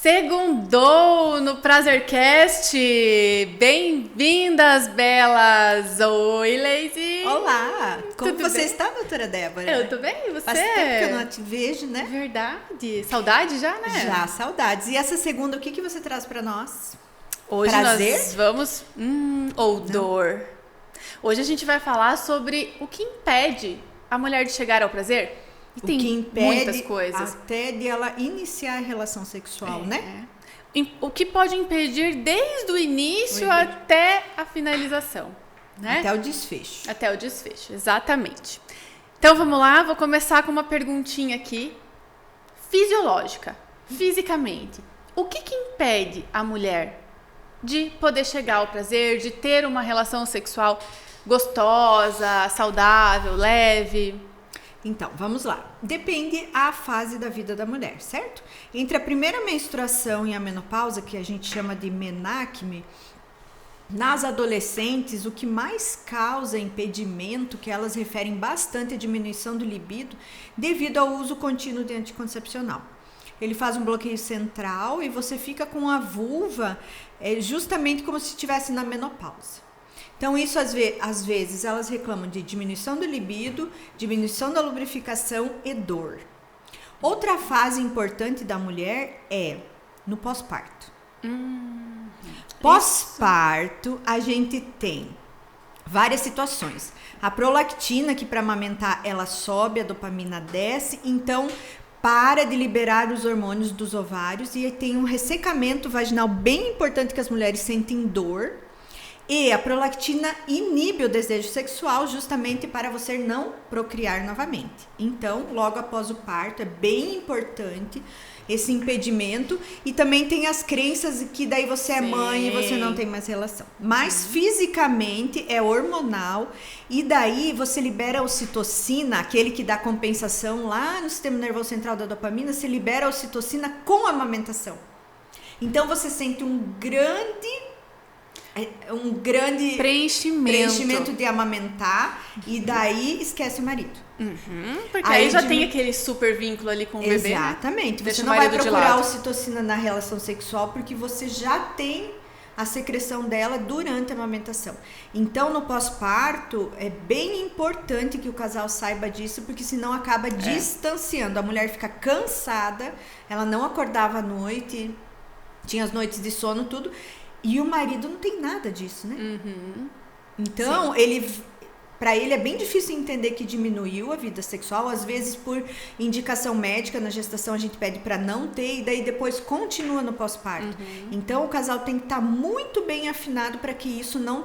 Segundou no Prazercast! Bem-vindas, belas! Oi, Leise! Olá! Como Tudo você bem? está, doutora Débora? Eu tô bem, e você? Faz tempo que eu não te vejo, né? Verdade. Saudade já, né? Já, saudades. E essa segunda, o que você traz pra nós? Hoje Prazer? nós vamos... ou dor. Hoje a gente vai falar sobre o que impede a mulher de chegar ao prazer. E O tem que impede muitas coisas. até de ela iniciar a relação sexual, né? O que pode impedir desde o início até a finalização, né? Até o desfecho. Até o desfecho, exatamente. Então vamos lá, vou começar com uma perguntinha aqui. Fisiológica, fisicamente. O que impede a mulher de poder chegar ao prazer, de ter uma relação sexual gostosa, saudável, leve? Então, vamos lá. Depende a fase da vida da mulher, certo? Entre a primeira menstruação e a menopausa, que a gente chama de menacme, nas adolescentes, o que mais causa impedimento, que elas referem bastante à diminuição do libido, devido ao uso contínuo de anticoncepcional. Ele faz um bloqueio central e você fica com a vulva justamente como se estivesse na menopausa. Então, isso às vezes elas reclamam de diminuição do libido, diminuição da lubrificação e dor. Outra fase importante da mulher é no pós-parto. Pós-parto, a gente tem várias situações. A prolactina, que para amamentar ela sobe, a dopamina desce, então para de liberar os hormônios dos ovários e tem um ressecamento vaginal bem importante que as mulheres sentem dor. E a prolactina inibe o desejo sexual justamente para você não procriar novamente. Então, logo após o parto, é bem importante esse impedimento. E também tem as crenças que daí você é mãe e você não tem mais relação. Mas fisicamente é hormonal e daí você libera a ocitocina, aquele que dá compensação lá no sistema nervoso central da dopamina, você libera a ocitocina com a amamentação. Então, você sente um grande preenchimento de amamentar e daí esquece o marido. Porque aí já tem aquele super vínculo ali com o bebê. Exatamente. Né? Você não vai procurar ocitocina na relação sexual porque você já tem a secreção dela durante a amamentação. Então, no pós-parto, é bem importante que o casal saiba disso, porque senão acaba distanciando. A mulher fica cansada, ela não acordava à noite, tinha as noites de sono, tudo. E o marido não tem nada disso, né? Então, para ele é bem difícil entender que diminuiu a vida sexual. Às vezes, por indicação médica, na gestação a gente pede para não ter e daí depois continua no pós-parto. Então, o casal tem que estar muito bem afinado para que isso não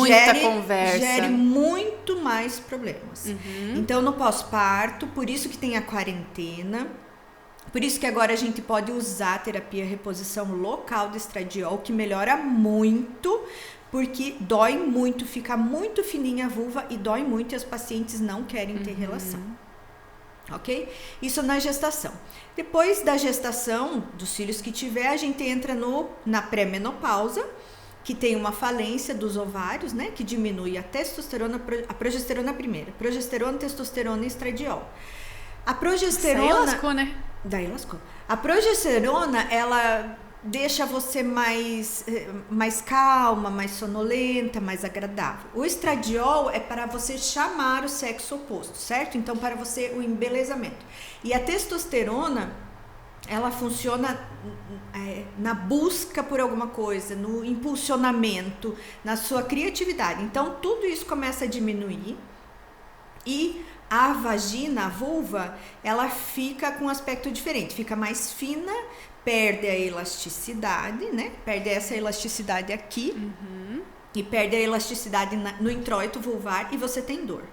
gere muito mais problemas. Então, no pós-parto, por isso que tem a quarentena. Por isso que agora a gente pode usar a terapia reposição local de estradiol, que melhora muito, porque dói muito, fica muito fininha a vulva e dói muito e as pacientes não querem ter relação. Ok? Isso na gestação. Depois da gestação, dos filhos que tiver, a gente entra na pré-menopausa, que tem uma falência dos ovários, né? Que diminui a testosterona, a progesterona primeiro. Progesterona, testosterona e estradiol. A progesterona... Isso aí lascou, né? Daí lascou. A progesterona, ela deixa você mais calma, mais sonolenta, mais agradável. O estradiol é para você chamar o sexo oposto, certo? Então, para você, o embelezamento. E a testosterona, ela funciona na busca por alguma coisa, no impulsionamento, na sua criatividade. Então, tudo isso começa a diminuir e a vagina, a vulva, ela fica com um aspecto diferente, fica mais fina, perde a elasticidade, né? Perde essa elasticidade aqui e perde a elasticidade no introito vulvar e você tem dor.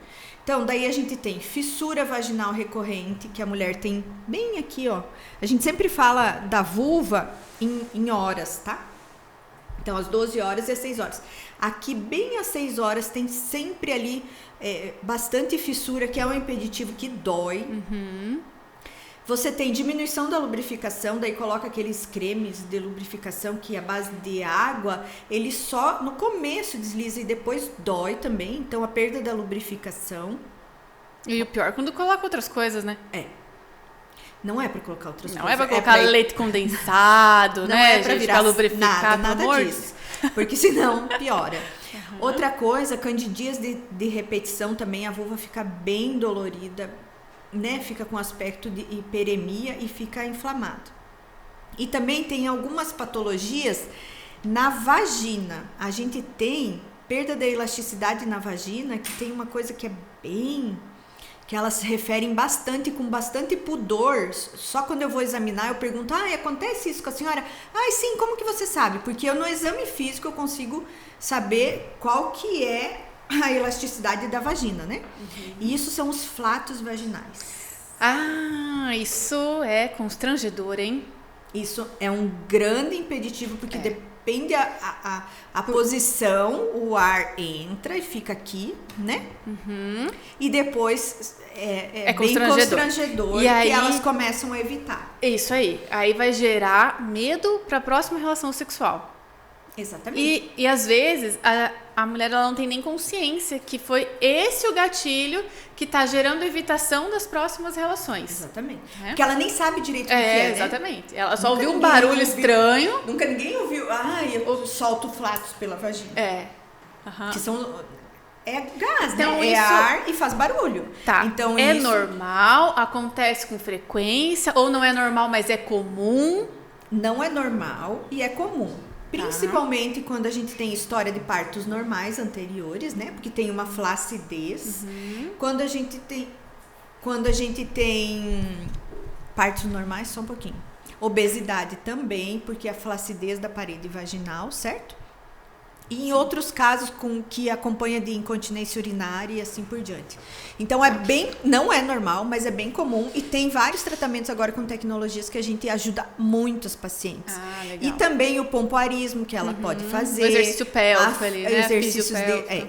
Então, daí a gente tem fissura vaginal recorrente, que a mulher tem bem aqui, ó. A gente sempre fala da vulva em horas, tá? Então, às 12 horas e às 6 horas. Aqui, bem às 6 horas, tem sempre ali bastante fissura, que é um impeditivo que dói. Você tem diminuição da lubrificação, daí coloca aqueles cremes de lubrificação que a base de água, ele só no começo desliza e depois dói também. Então, a perda da lubrificação. E o pior é quando coloca outras coisas, né? Não é para colocar outras Não coisas. é para colocar leite condensado, não né? É para virar pra lubrificar, nada disso. Porque senão piora. Outra coisa, candidíase de repetição também, a vulva fica bem dolorida, né? Fica com aspecto de hiperemia e fica inflamado. E também tem algumas patologias na vagina. A gente tem perda da elasticidade na vagina, que tem uma coisa que é bem... que elas se referem bastante, com bastante pudor. Só quando eu vou examinar, eu pergunto, acontece isso com a senhora? Sim, como que você sabe? Porque eu no exame físico eu consigo saber qual que é a elasticidade da vagina, né? E isso são os flatos vaginais. Isso é constrangedor, hein? Isso é um grande impeditivo, porque depende a posição, o ar entra e fica aqui, né? E depois é bem constrangedor e aí, elas começam a evitar. Isso aí. Aí vai gerar medo para a próxima relação sexual. Exatamente. E às vezes a mulher ela não tem nem consciência que foi esse o gatilho que está gerando evitação das próximas relações. Exatamente. Porque ela nem sabe direito o que é, exatamente. Ela só ouviu um barulho estranho. Nunca ninguém ouviu. Eu solto flatos pela vagina. Que são... É gás, então, né? É ar e faz barulho. Tá. Então, normal, acontece com frequência, ou não é normal, mas é comum? Não é normal e é comum. Principalmente quando a gente tem história de partos normais anteriores, né? Porque tem uma flacidez. Quando a gente tem partos normais, só um pouquinho. Obesidade também, porque a flacidez da parede vaginal, certo? E em outros casos com que acompanha de incontinência urinária e assim por diante. Então não é normal, mas é bem comum e tem vários tratamentos agora com tecnologias que a gente ajuda muito os pacientes. Legal. E também o pompoarismo que ela pode fazer. O exercício pélvico ali, né? Exercícios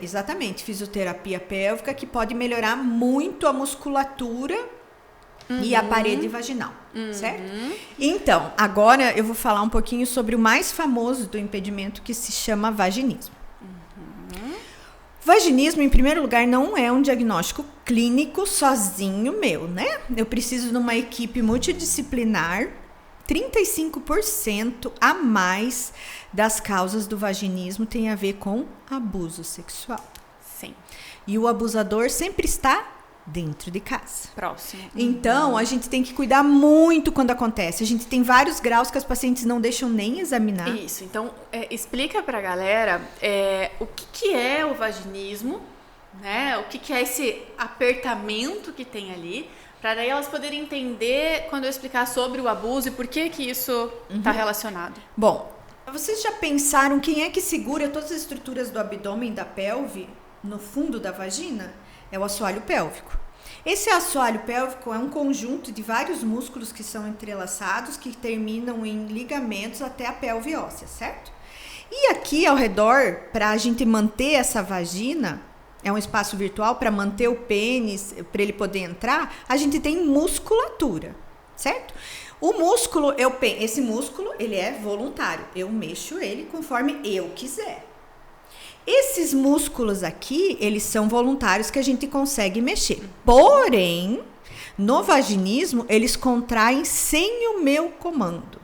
exatamente, fisioterapia pélvica que pode melhorar muito a musculatura e a parede vaginal, certo? Então, agora eu vou falar um pouquinho sobre o mais famoso do impedimento, que se chama vaginismo. Vaginismo, em primeiro lugar, não é um diagnóstico clínico sozinho meu, né? Eu preciso de uma equipe multidisciplinar. 35% a mais das causas do vaginismo tem a ver com abuso sexual. Sim. E o abusador sempre está dentro de casa. Próximo. Então, a gente tem que cuidar muito quando acontece. A gente tem vários graus que as pacientes não deixam nem examinar. Isso. Então, explica pra galera o que é o vaginismo, né? O que é esse apertamento que tem ali, para daí elas poderem entender quando eu explicar sobre o abuso e por que isso está relacionado. Bom, vocês já pensaram quem é que segura todas as estruturas do abdômen e da pelve no fundo da vagina? É o assoalho pélvico. Esse assoalho pélvico é um conjunto de vários músculos que são entrelaçados, que terminam em ligamentos até a pelve óssea, certo? E aqui ao redor, para a gente manter essa vagina, é um espaço virtual para manter o pênis, para ele poder entrar, a gente tem musculatura, certo? O músculo, esse músculo, ele é voluntário. Eu mexo ele conforme eu quiser. Esses músculos aqui, eles são voluntários que a gente consegue mexer. Porém, no vaginismo, eles contraem sem o meu comando.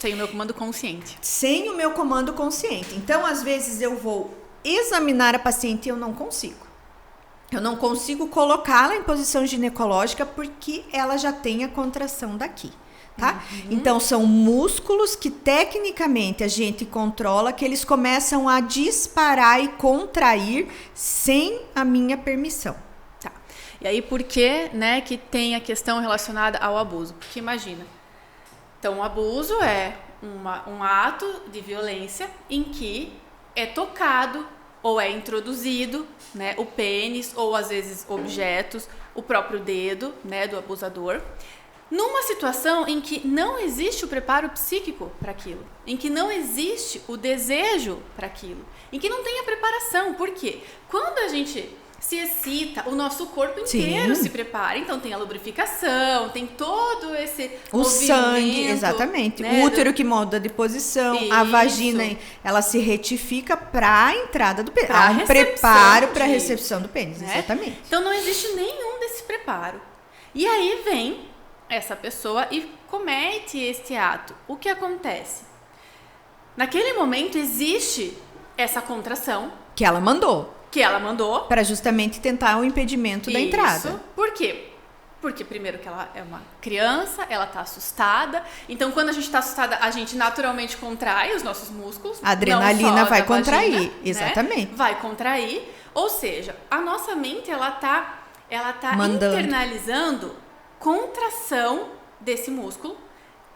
Sem o meu comando consciente. Sem o meu comando consciente. Então, às vezes, eu vou examinar a paciente e eu não consigo. Eu não consigo colocá-la em posição ginecológica porque ela já tem a contração daqui. Tá? Então, são músculos que tecnicamente a gente controla, que eles começam a disparar e contrair sem a minha permissão. Tá. E aí, por que, né, que tem a questão relacionada ao abuso? Porque imagina, então o abuso é um ato de violência em que é tocado ou é introduzido, né, o pênis ou às vezes objetos, o próprio dedo, né, do abusador, numa situação em que não existe o preparo psíquico para aquilo, em que não existe o desejo para aquilo, em que não tem a preparação. Por quê? Quando a gente se excita, o nosso corpo inteiro se prepara. Então tem a lubrificação, tem todo esse o sangue, exatamente. Né, o útero que muda de posição, isso. A vagina, ela se retifica para a entrada do pênis. Há um preparo para a recepção do pênis, né? Exatamente. Então não existe nenhum desse preparo. E aí vem essa pessoa e comete este ato. O que acontece? Naquele momento existe essa contração que ela mandou para justamente tentar o impedimento da entrada. Por quê? Porque primeiro que ela é uma criança, ela tá assustada. Então, quando a gente tá assustada, a gente naturalmente contrai os nossos músculos. A adrenalina vai contrair, vagina, exatamente. Né? Vai contrair. Ou seja, a nossa mente, ela tá mandando, internalizando contração desse músculo,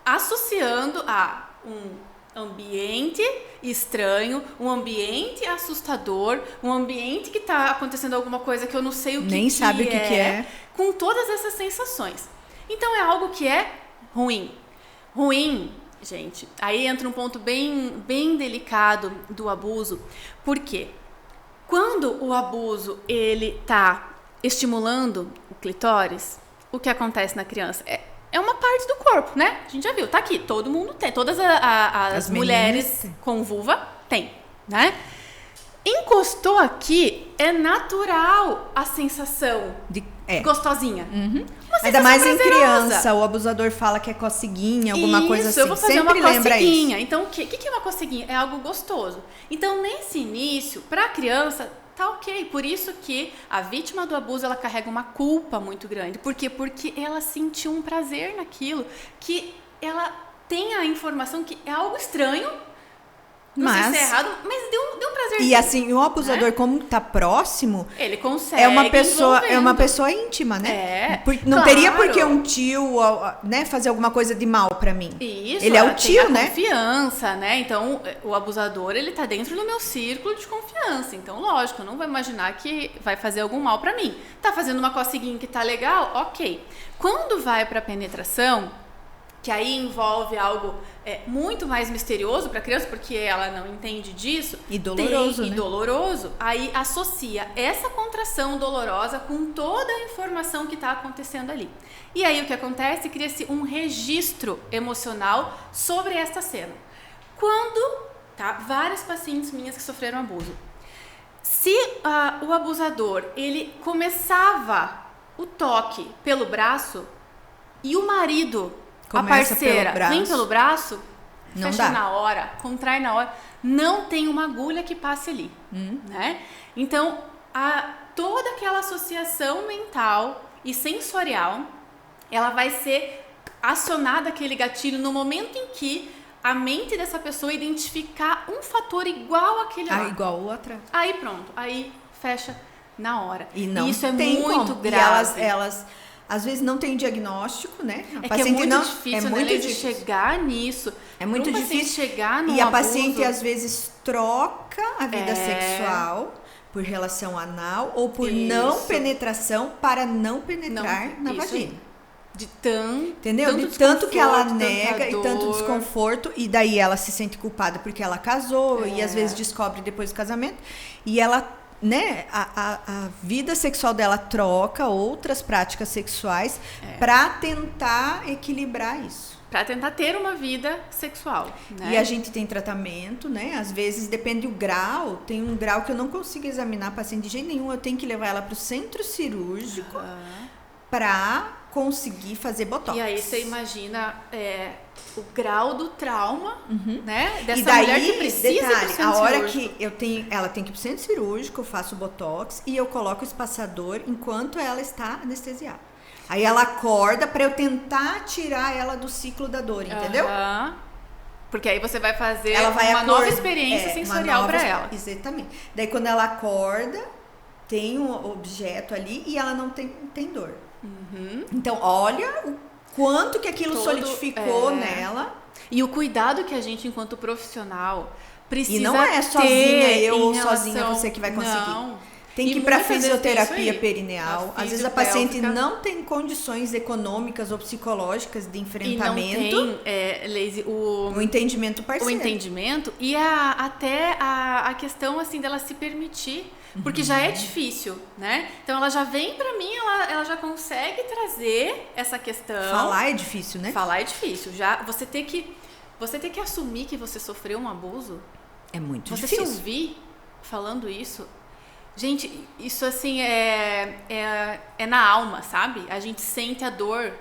associando a um ambiente estranho, um ambiente assustador, um ambiente que tá acontecendo alguma coisa que eu não sei o que nem sabe o que é, com todas essas sensações. Então é algo que é ruim. Ruim, gente. Aí entra um ponto bem delicado do abuso. Por quê? Quando o abuso ele tá estimulando o clitóris, o que acontece na criança? É uma parte do corpo, né? A gente já viu, tá aqui, todo mundo tem. Todas as mulheres com vulva tem, né? Encostou aqui, é natural a sensação gostosinha. Uhum. Ainda mais em criança, o abusador fala que é coceguinha, alguma coisa assim. Eu vou fazer sempre uma lembra coceguinha. isso. Então, o que é uma coceguinha? É algo gostoso. Então, nesse início, pra criança, tá ok. Por isso que a vítima do abuso, ela carrega uma culpa muito grande. Por quê? Porque ela sentiu um prazer naquilo, que ela tem a informação que é algo estranho, não sei se é errado, mas deu um prazer. E assim, o abusador, né? Como tá próximo, ele consegue. É uma pessoa íntima, né? Não teria por que um tio, né, fazer alguma coisa de mal pra mim. Isso, ele é o tio, tem a né? Confiança, né? Então, o abusador, ele tá dentro do meu círculo de confiança. Então, lógico, eu não vou imaginar que vai fazer algum mal pra mim. Tá fazendo uma coceguinha que tá legal? Ok. Quando vai pra penetração, que aí envolve algo muito mais misterioso para a criança, porque ela não entende disso. E doloroso, né? E doloroso, aí associa essa contração dolorosa com toda a informação que está acontecendo ali. E aí o que acontece? Cria-se um registro emocional sobre esta cena. Quando, várias pacientes minhas que sofreram abuso, se o abusador, ele começava o toque pelo braço e o marido... Começa a parceira vem pelo braço, não fecha dá. na hora, contrai na hora, não tem uma agulha que passe ali, né? Então, toda aquela associação mental e sensorial, ela vai ser acionada, aquele gatilho, no momento em que a mente dessa pessoa identificar um fator igual àquele lá. Igual o outro. Aí pronto, aí fecha na hora. E não isso é tem muito como. grave. E elas às vezes não tem diagnóstico, né? A paciente que é muito difícil, é muito difícil chegar nisso. É muito difícil chegar no E a abuso. paciente às vezes troca a vida sexual por relação anal ou por não penetração para não penetrar na vagina. Entendeu? De tanto que ela nega e tanto desconforto, e daí ela se sente culpada porque ela casou e às vezes descobre depois do casamento, e ela, né, a vida sexual dela troca outras práticas sexuais para tentar equilibrar isso. Para tentar ter uma vida sexual, né? E a gente tem tratamento, né? Às vezes depende do grau. Tem um grau que eu não consigo examinar a paciente de jeito nenhum. Eu tenho que levar ela para o centro cirúrgico para conseguir fazer botox. E aí você imagina o grau do trauma, né? Dessa e daí, mulher que precisa ir pro centro a hora cirúrgico. que ela tem que ir pro centro cirúrgico, eu faço botox e eu coloco o espaçador enquanto ela está anestesiada. Aí ela acorda para eu tentar tirar ela do ciclo da dor, entendeu? Porque aí você vai fazer uma nova experiência sensorial para ela. Exatamente. Daí quando ela acorda, tem um objeto ali e ela não tem dor. Então, olha o quanto que aquilo solidificou nela. E o cuidado que a gente, enquanto profissional, precisa ter. E não é sozinha, eu ou sozinha você que vai conseguir. Não. Tem que ir para fisioterapia perineal. Às vezes a paciente não tem condições econômicas ou psicológicas de enfrentamento. E não tem, Leise, o entendimento parceiro. O entendimento e até a questão assim dela se permitir. Porque já é difícil, né? Então ela já vem pra mim, ela já consegue trazer essa questão. Falar é difícil, né? Falar é difícil. Já você ter que assumir que você sofreu um abuso. É muito difícil. Você se ouvir falando isso. Gente, isso assim é na alma, sabe? A gente sente a dor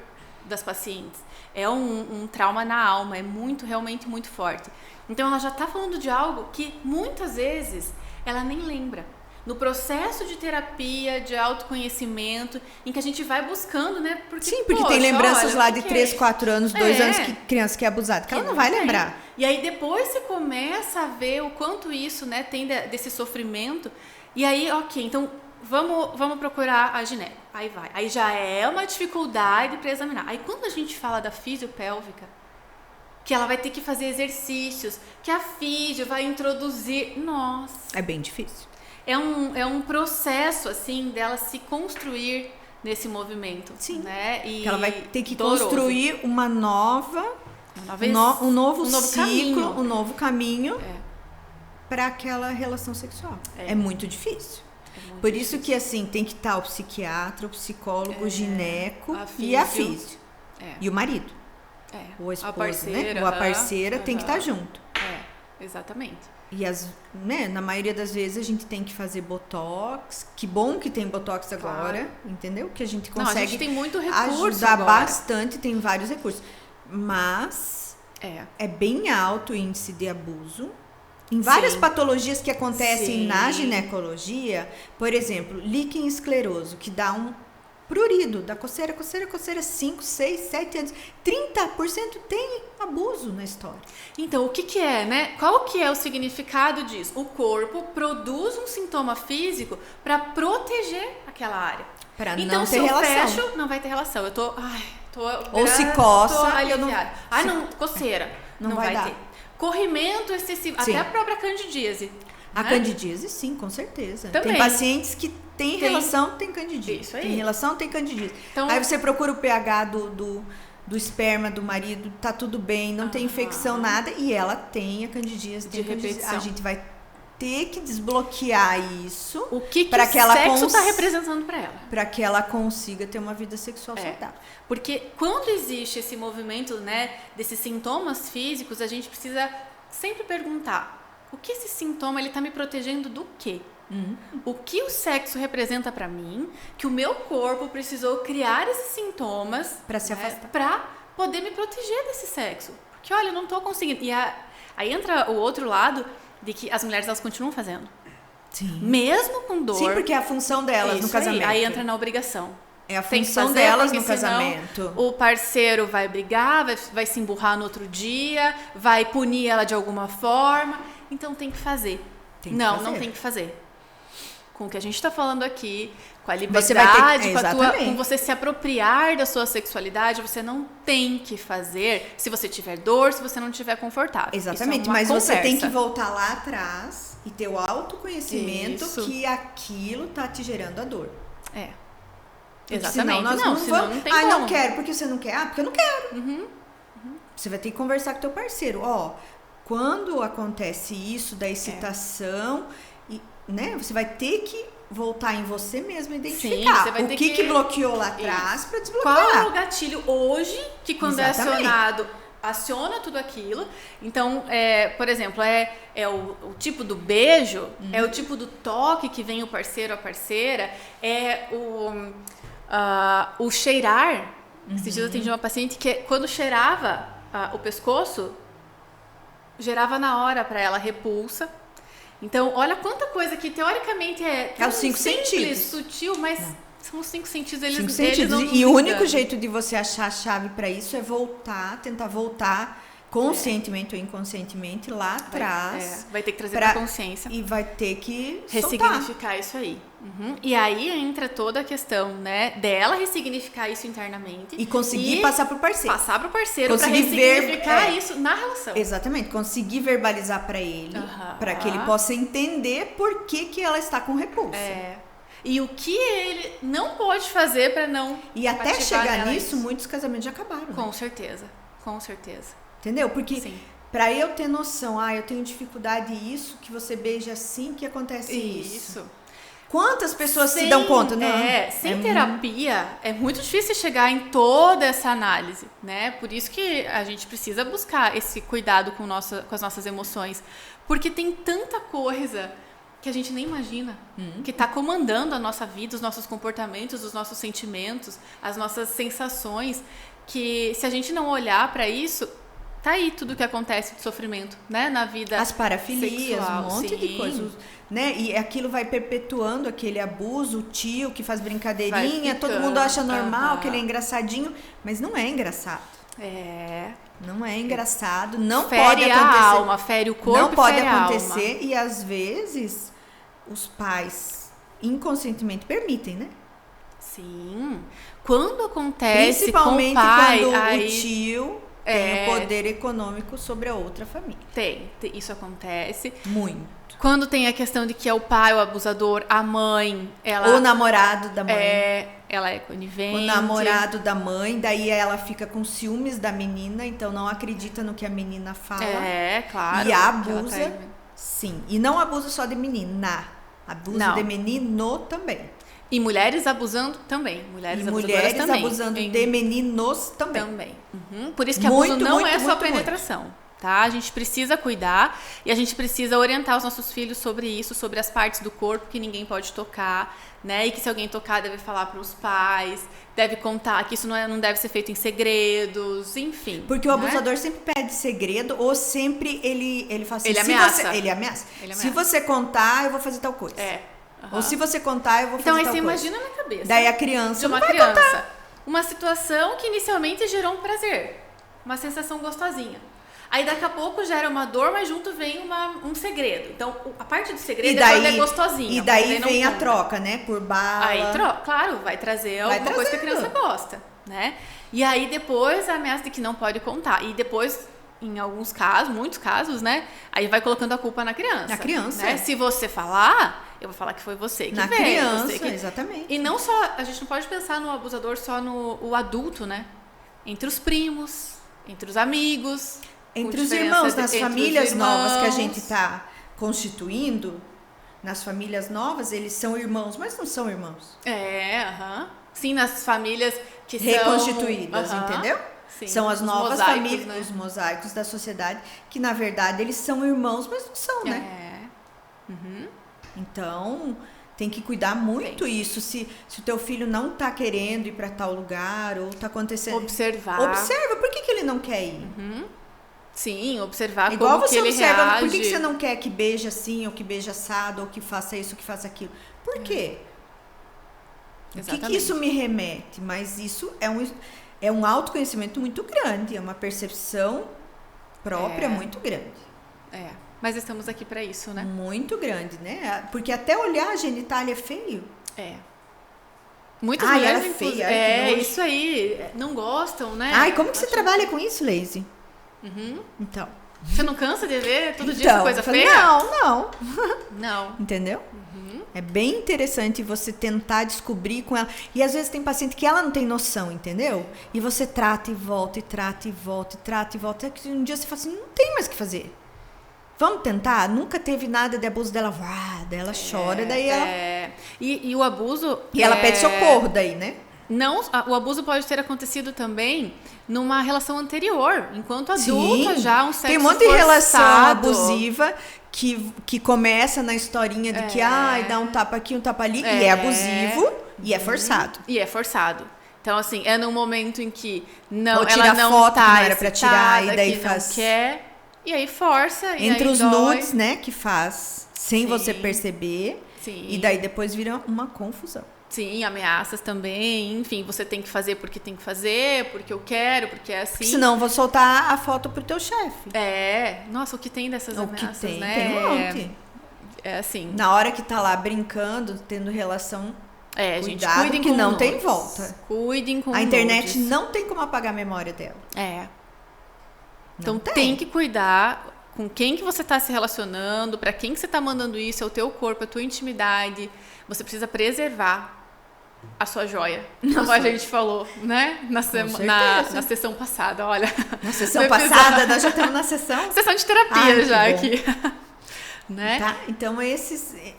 das pacientes. É um trauma na alma, é realmente muito forte. Então ela já está falando de algo que muitas vezes ela nem lembra. No processo de terapia, de autoconhecimento, em que a gente vai buscando, né? Porque tem lembranças lá de 3, 4 anos, 2 anos que criança que é abusada, que ela não vai lembrar. E aí depois você começa a ver o quanto isso, né, tem desse sofrimento. E aí, ok, então vamos procurar a gineco. Aí vai. Aí já é uma dificuldade para examinar. Aí quando a gente fala da fisiopélvica, que ela vai ter que fazer exercícios, que a fisio vai introduzir. Nossa! É bem difícil. É um processo, assim, dela se construir nesse movimento. Sim. Né? E ela vai ter que construir um novo ciclo, um novo caminho para aquela relação sexual. É muito difícil. Por isso que, assim, tem que estar o psiquiatra, o psicólogo, o gineco e a fisio. E o marido. O esposo, parceira, né? Ou a parceira tem que estar junto. Exatamente. E na maioria das vezes a gente tem que fazer botox. Que bom que tem botox agora, entendeu? Que a gente consegue a gente tem muito recurso ajudar agora. bastante, tem vários recursos. Mas é bem alto o índice de abuso. Em várias patologias que acontecem na ginecologia, por exemplo, líquen escleroso, que dá um prurido, dá coceira, 5, 6, 7 anos. 30% tem abuso na história. Então, o que é, né? Qual que é o significado disso? O corpo produz um sintoma físico para proteger aquela área. Para então, não ter relação. Então, se eu fecho, não vai ter relação. Eu tô ou se coça. Tô aliviada. Coceira. Não vai dar. ter. Corrimento excessivo. Sim. Até a própria candidíase. A candidíase, sim, com certeza. Também. Tem pacientes que têm relação, tem candidíase. Isso aí. Tem relação, tem candidíase. Então, aí você procura o pH do esperma do marido, tá tudo bem, não tem infecção, nada, e ela tem a candidíase. De repetição. A gente vai ter que desbloquear isso. O que para o que ela sexo está representando para ela? Para que ela consiga ter uma vida sexual saudável. Porque quando existe esse movimento, né, desses sintomas físicos, a gente precisa sempre perguntar: o que esse sintoma ele tá me protegendo do quê? O que o sexo representa para mim, que o meu corpo precisou criar esses sintomas para se afastar, para poder me proteger desse sexo? Porque olha, eu não tô conseguindo. E aí entra o outro lado de que as mulheres elas continuam fazendo. Sim. Mesmo com dor. Sim, porque é a função delas no casamento. Aí entra na obrigação. É a função delas no casamento. O parceiro vai brigar, vai se emburrar no outro dia, vai punir ela de alguma forma. Então tem que fazer. Não tem que fazer. Com o que a gente está falando aqui, com a liberdade, com você se apropriar da sua sexualidade, você não tem que fazer se você tiver dor, se você não estiver confortável. Exatamente, mas você tem que voltar lá atrás e ter o autoconhecimento que aquilo tá te gerando a dor. Exatamente. Senão não tem como. Não quero, porque você não quer? Porque eu não quero. Você vai ter que conversar com teu parceiro. Quando acontece isso da excitação, né, você vai ter que voltar em você mesmo e identificar o que bloqueou lá atrás para desbloquear. Qual é o gatilho hoje que quando é acionado, aciona tudo aquilo. Então, por exemplo, o tipo do beijo, é o tipo do toque que vem o parceiro, a parceira, é o cheirar. Esses dias eu atendi uma paciente que quando cheirava o pescoço, gerava na hora para ela repulsa. Então, olha quanta coisa que teoricamente é os 5 sentidos. Sutil, mas são os 5 sentidos. Eles não nos e o único jeito de você achar a chave para isso é tentar voltar conscientemente ou inconscientemente lá atrás. Vai ter que trazer pra consciência. E vai ter que ressignificar isso aí. E aí entra toda a questão, né, dela ressignificar isso internamente. E conseguir passar pro parceiro. Passar pro parceiro pra ressignificar isso na relação. Exatamente. Conseguir verbalizar para ele, para que ele possa entender por que ela está com repulsa. E o que ele não pode fazer para não... E até chegar nisso, muitos casamentos já acabaram. Com certeza. Entendeu? Porque para eu ter noção, eu tenho dificuldade isso, que você beija assim, que acontece isso. Quantas pessoas se dão conta? Sem terapia, é muito difícil chegar em toda essa análise, né? Por isso que a gente precisa buscar esse cuidado com as nossas emoções. Porque tem tanta coisa que a gente nem imagina, que está comandando a nossa vida, os nossos comportamentos, os nossos sentimentos, as nossas sensações, que se a gente não olhar para isso, tá aí tudo que acontece de sofrimento, né, na vida as parafilias, sexual, um monte de coisas, né? E aquilo vai perpetuando aquele abuso, o tio que faz brincadeirinha, todo mundo acha normal, que ele é engraçadinho, mas não é engraçado. Não é engraçado, não pode acontecer. Fere a alma, fere o corpo, não pode fere acontecer, a alma. e às vezes os pais inconscientemente permitem, né? Sim. Quando acontece principalmente com o pai, quando aí, o tio tem o poder econômico sobre a outra família. Isso acontece. Muito. Quando tem a questão de que é o pai o abusador, a mãe, ela... O namorado da mãe. Ela é conivente. O namorado da mãe, daí ela fica com ciúmes da menina, então não acredita no que a menina fala. Claro. E abusa, sim. E não abusa só de menina, abusa de menino também. E mulheres abusando também. Mulheres também. Abusando de meninos também. Por isso que abuso não é só penetração. Tá? A gente precisa cuidar e a gente precisa orientar os nossos filhos sobre isso, sobre as partes do corpo que ninguém pode tocar, né? E que se alguém tocar deve falar para os pais, deve contar que isso não deve ser feito em segredos, enfim. Porque o abusador sempre pede segredo ou sempre ele fala assim, ele ameaça. Ele ameaça. Se você contar, eu vou fazer tal coisa. Ou se você contar, eu vou fazer tal coisa. Então aí você imagina na cabeça. Daí a criança de uma criança, uma situação que inicialmente gerou um prazer, uma sensação gostosinha. Aí daqui a pouco gera uma dor, mas junto vem um segredo. Então, a parte do segredo é gostosinha. E daí vem a troca, né? Por bala. Aí, claro, vai trazer alguma coisa que a criança gosta, né? E aí depois a ameaça de que não pode contar. E depois, em alguns casos, muitos casos, né? Aí vai colocando a culpa na criança. Na criança. Né? Se você falar, eu vou falar que foi você que veio. Na criança, exatamente. E não só, a gente não pode pensar no abusador só no adulto, né? Entre os primos, entre os amigos... Entre os irmãos, nas famílias novas que a gente está constituindo, nas famílias novas, eles são irmãos, mas não são irmãos. Sim, nas famílias que reconstituídas, entendeu? Sim, são as novas famílias, né? Os mosaicos da sociedade, que na verdade eles são irmãos, mas não são, né? Então, tem que cuidar muito isso. Se o teu filho não tá querendo ir para tal lugar, ou tá acontecendo... Observa, por que ele não quer ir? Sim, observar igual como você que ele observa, reage. Por que você não quer que beije assim, ou que beije assado, ou que faça isso, ou que faça aquilo? Por quê? O que isso me remete? Mas isso é um autoconhecimento muito grande, é uma percepção própria muito grande. Mas estamos aqui para isso, né? Muito grande, né? Porque até olhar a genitália é feio. Muitas mulheres é feia. Isso aí, não gostam, né? Como que você trabalha com isso, Leise? Então. Você não cansa de ver todo dia essa coisa feia? Não. Entendeu? É bem interessante você tentar descobrir com ela. E às vezes tem paciente que ela não tem noção, entendeu? E você trata e volta, e trata e volta, e trata e volta. Até que um dia você fala assim, não tem mais o que fazer. Vamos tentar? Nunca teve nada de abuso dela. Daí ela chora, daí ela... E o abuso... E ela pede socorro daí, né? Não, o abuso pode ter acontecido também numa relação anterior, enquanto adulta já, um sexo tem um monte de relação abusiva que começa na historinha de que dá um tapa aqui, um tapa ali, e é abusivo e é forçado. Então, assim, é num momento em que ela não foto tá que não era pra tirar, e daí faz... não quer, e aí força, e entre aí os dói. nudes, né, que faz sem você perceber, e daí depois vira uma confusão. Sim, ameaças também, enfim, você tem que fazer porque tem que fazer, porque eu quero, porque é assim. Porque senão eu vou soltar a foto pro teu chefe. Nossa, o que tem dessas ameaças, né? Tem um monte. É assim. Na hora que tá lá brincando, tendo relação, gente, cuidado cuidem que com não nudes. tem volta. Cuidem com a internet nudes. Não tem como apagar a memória dela. Então tem que cuidar com quem que você tá se relacionando, para quem que você tá mandando isso, é o teu corpo, é a tua intimidade. Você precisa preservar a sua joia, como a gente falou, né? Na sessão passada, olha. Na sessão passada, nós já estamos na sessão. Sessão de terapia já aqui. Né? Tá? Então,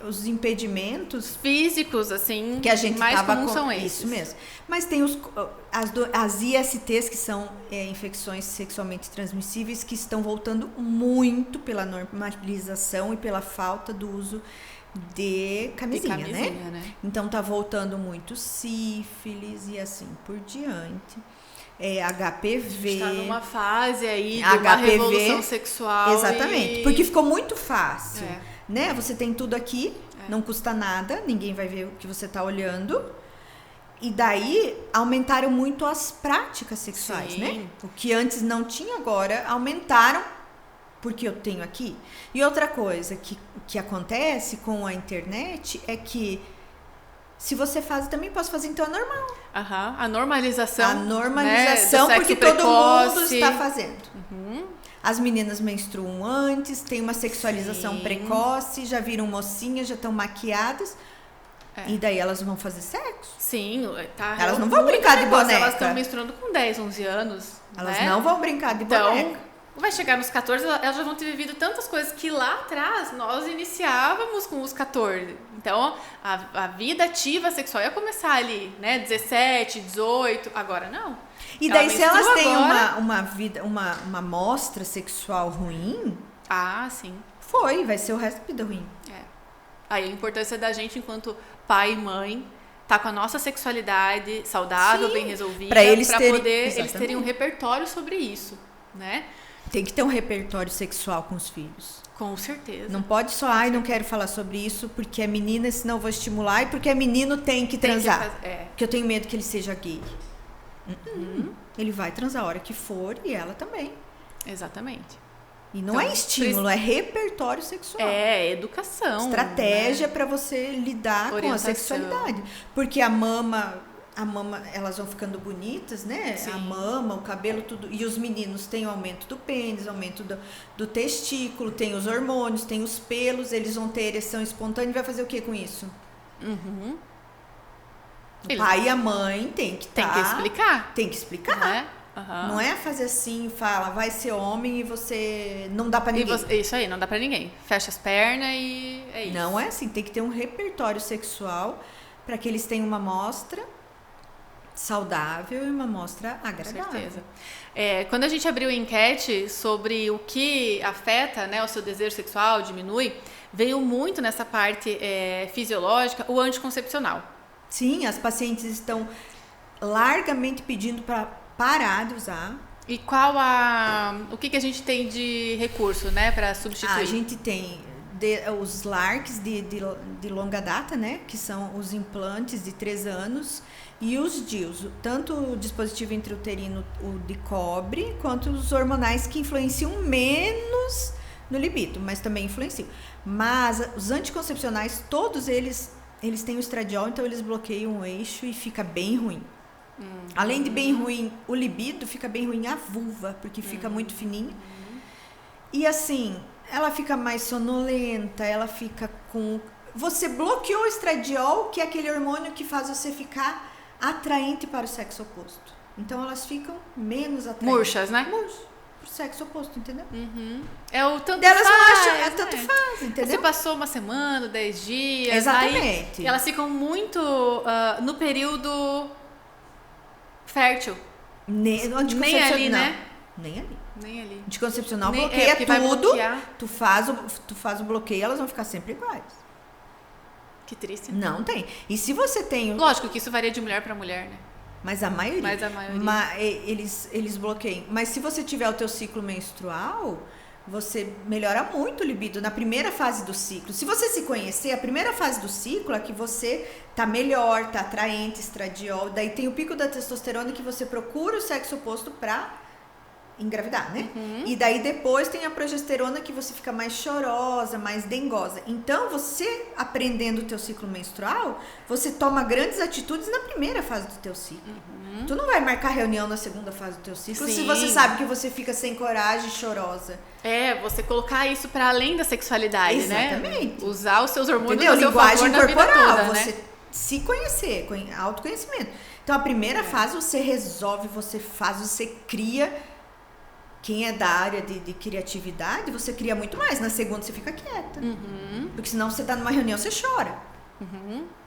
os impedimentos físicos, assim, que a gente mais comuns são esses. Isso mesmo. Mas tem as ISTs, que são infecções sexualmente transmissíveis, que estão voltando muito pela normalização e pela falta do uso de camisinha, camisinha, né? Então tá voltando muito sífilis e assim por diante. HPV. Está numa fase aí de uma revolução sexual. Exatamente, porque ficou muito fácil, É. né? Você tem tudo aqui, não custa nada, ninguém vai ver o que você tá olhando. E daí aumentaram muito as práticas sexuais, Sim. né? O que antes não tinha, agora aumentaram porque eu tenho aqui. E outra coisa que acontece com a internet é que se você faz, eu também posso fazer, então é normal. Aham. A normalização. A normalização, né, do porque sexo todo mundo precoce. está fazendo. As meninas menstruam antes, tem uma sexualização Sim. precoce, já viram mocinhas, já estão maquiadas. E daí elas vão fazer sexo. Sim, tá. Elas não vão brincar de precoce, boneca. Elas estão menstruando com 10, 11 anos. Elas né? não vão brincar de Então, boneca. vai chegar nos 14, elas já vão ter vivido tantas coisas que lá atrás nós iniciávamos com os 14. Então, a vida ativa sexual ia começar ali, né? 17, 18, agora não. E daí, se elas têm agora... uma amostra sexual ruim, sim. vai ser o resto da vida ruim. Aí a importância da gente, enquanto pai e mãe, tá com a nossa sexualidade saudável, Sim, bem resolvida, pra eles terem- poder eles exatamente. terem um repertório sobre isso, né? Tem que ter um repertório sexual com os filhos. Com certeza. Não pode só, não quero falar sobre isso porque é menina, senão eu vou estimular, e porque é menino tem que Tem que transar. faz- Porque eu tenho medo que ele seja gay. Ele vai transar a hora que for e ela também. Exatamente. E não é estímulo, é repertório sexual. É educação. Estratégia né? para você lidar com a Orientação. sexualidade. Porque a mama, elas vão ficando bonitas, né? Sim. A mama, o cabelo, tudo. E os meninos têm o aumento do pênis, aumento do testículo, tem os hormônios, tem os pelos, eles vão ter ereção espontânea e vai fazer o que com isso? O pai e a mãe tem que explicar. Tem que explicar. Né? Aham. Não é fazer assim, fala, vai ser homem e você não dá pra ninguém. Isso aí, não dá pra ninguém. Fecha as pernas e é isso. Não é assim, tem que ter um repertório sexual para que eles tenham uma amostra saudável e uma amostra agradável. Com certeza. Quando a gente abriu a enquete sobre o que afeta, né, o seu desejo sexual, diminui, veio muito nessa parte fisiológica o anticoncepcional. Sim, as pacientes estão largamente pedindo para parar de usar. E o que a gente tem de recurso, né, para substituir? A gente tem os LARCs de longa data, né, que são os implantes de 3 anos, e os DIUs, tanto o dispositivo intrauterino, o de cobre, quanto os hormonais que influenciam menos no libido, mas também influenciam. Mas os anticoncepcionais, todos eles têm o estradiol, então eles bloqueiam o eixo e fica bem ruim. Além de bem ruim o libido, fica bem ruim a vulva, porque fica muito fininha. E assim, ela fica mais sonolenta, ela fica com... Você bloqueou o estradiol, que é aquele hormônio que faz você ficar atraente para o sexo oposto. Então elas ficam menos atraentes. Murchas, né? Murchas. Pro sexo oposto, entendeu? É o tanto Delas faz, não acham, né? tanto faz, entendeu? Você passou uma semana, 10 dias. Exatamente. Aí elas ficam muito no período fértil. Nem ali, né? Nem ali. Nem ali. Anticoncepcional Nem- bloqueia porque vai tudo. bloquear. Tu faz o bloqueio, elas vão ficar sempre iguais. Que triste. Não tem. E se você tem... Lógico que isso varia de mulher para mulher, né? Mas a maioria. Mas a maioria. Eles bloqueiam. Mas se você tiver o teu ciclo menstrual, você melhora muito o libido na primeira fase do ciclo. Se você se conhecer, a primeira fase do ciclo é que você tá melhor, tá atraente, estradiol. Daí tem o pico da testosterona que você procura o sexo oposto pra engravidar, né? E daí depois tem a progesterona que você fica mais chorosa, mais dengosa. Então, você aprendendo o teu ciclo menstrual, você toma grandes atitudes na primeira fase do teu ciclo. Tu não vai marcar reunião na segunda fase do teu ciclo se Sim. você sabe que você fica sem coragem, chorosa. Você colocar isso para além da sexualidade, Exatamente. né? Usar os seus hormônios Entendeu? a seu Linguagem favor na vida corporal, toda, você né? se conhecer, autoconhecimento. Então, a primeira fase você resolve, você cria. Quem é da área de criatividade, você cria muito mais. Na segunda você fica quieta. Porque senão você tá numa reunião, você chora.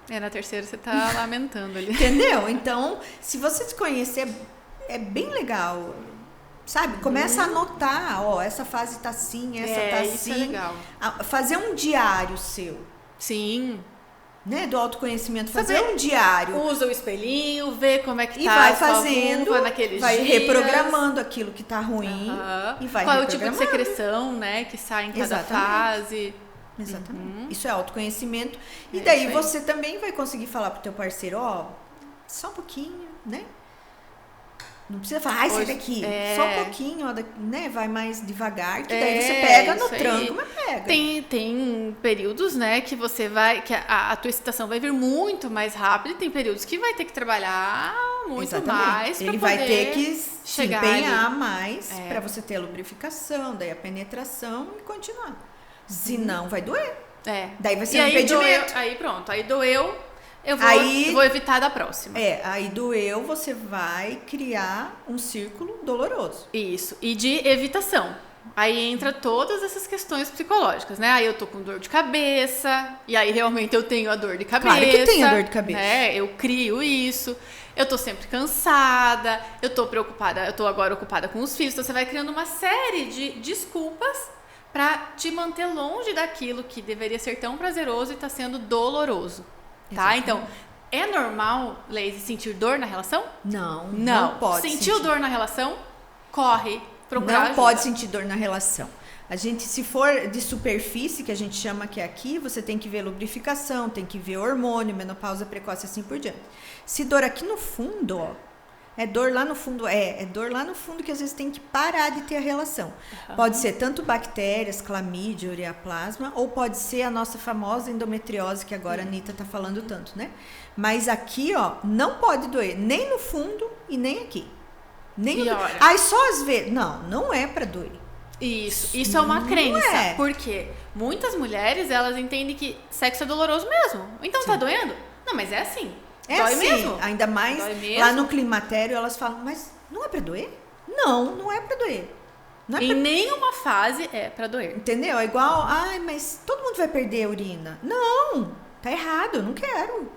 Na terceira você tá lamentando ali. Entendeu? Então, se você se conhecer, é bem legal. Sabe? Começa a anotar, essa fase tá assim, essa tá isso assim. é legal. Fazer um diário seu. Sim. Né? Do autoconhecimento, fazer Saber. um diário. Usa o espelhinho, vê como é que E tá vai a sua fazendo, vulva naqueles vai dias. reprogramando aquilo que tá ruim e vai Qual é o tipo de reprogramando. secreção, né, que sai em cada Exatamente. fase. Exatamente. Isso é autoconhecimento. E É daí isso aí. você também vai conseguir falar pro teu parceiro, ó, só um pouquinho, né? Não precisa falar, ai, sai Hoje- daqui. é. Só um pouquinho, ó, né? Vai mais devagar, que daí É, você pega no isso aí. tranco, mas pega. Tem períodos, né, que você vai, que a tua excitação vai vir muito mais rápido, e tem períodos que vai ter que trabalhar muito Exatamente. mais pra Ele vai poder ter que se chegar empenhar ali. mais É. pra você ter a lubrificação, daí a penetração e continuar. Senão vai doer. É. Daí vai ser E um aí impedimento. doeu, aí pronto, aí doeu, eu Aí- vou evitar da próxima. Aí doeu, você vai criar um círculo doloroso. Isso. E de evitação. Aí entra todas essas questões psicológicas, né? Aí eu tô com dor de cabeça, e aí realmente eu tenho a dor de cabeça. Claro que tem a dor de cabeça. Né? Eu crio isso. Eu tô sempre cansada, eu tô preocupada, eu tô agora ocupada com os filhos. Então você vai criando uma série de desculpas pra te manter longe daquilo que deveria ser tão prazeroso e tá sendo doloroso. Tá? Exatamente. Então, é normal, Leise, sentir dor na relação? Não pode Sentiu sentir. dor na relação? Corre, procurar Não ajuda. pode sentir dor na relação. A gente, se for de superfície, que a gente chama que é aqui, você tem que ver lubrificação, tem que ver hormônio, menopausa precoce, assim por diante. Se dor aqui no fundo, ó, é dor lá no fundo, é dor lá no fundo que às vezes tem que parar de ter a relação. Pode ser tanto bactérias, clamídia, ureaplasma, ou pode ser a nossa famosa endometriose, que agora a Anitta tá falando tanto, né? Mas aqui, ó, não pode doer, nem no fundo e nem aqui. Nem E no... olha- Ai, só às vezes. Não é pra doer. Isso é uma Não crença. é. Porque muitas mulheres, elas entendem que sexo é doloroso mesmo. Então tá doendo? Não, mas é assim. É Dói assim, mesmo. ainda mais Dói mesmo. lá no climatério, elas falam, mas não é pra doer? Não é pra doer. Não é Em pra... nenhuma fase é pra doer. Entendeu? É igual, ai, mas todo mundo vai perder a urina. Não, tá errado, eu não quero.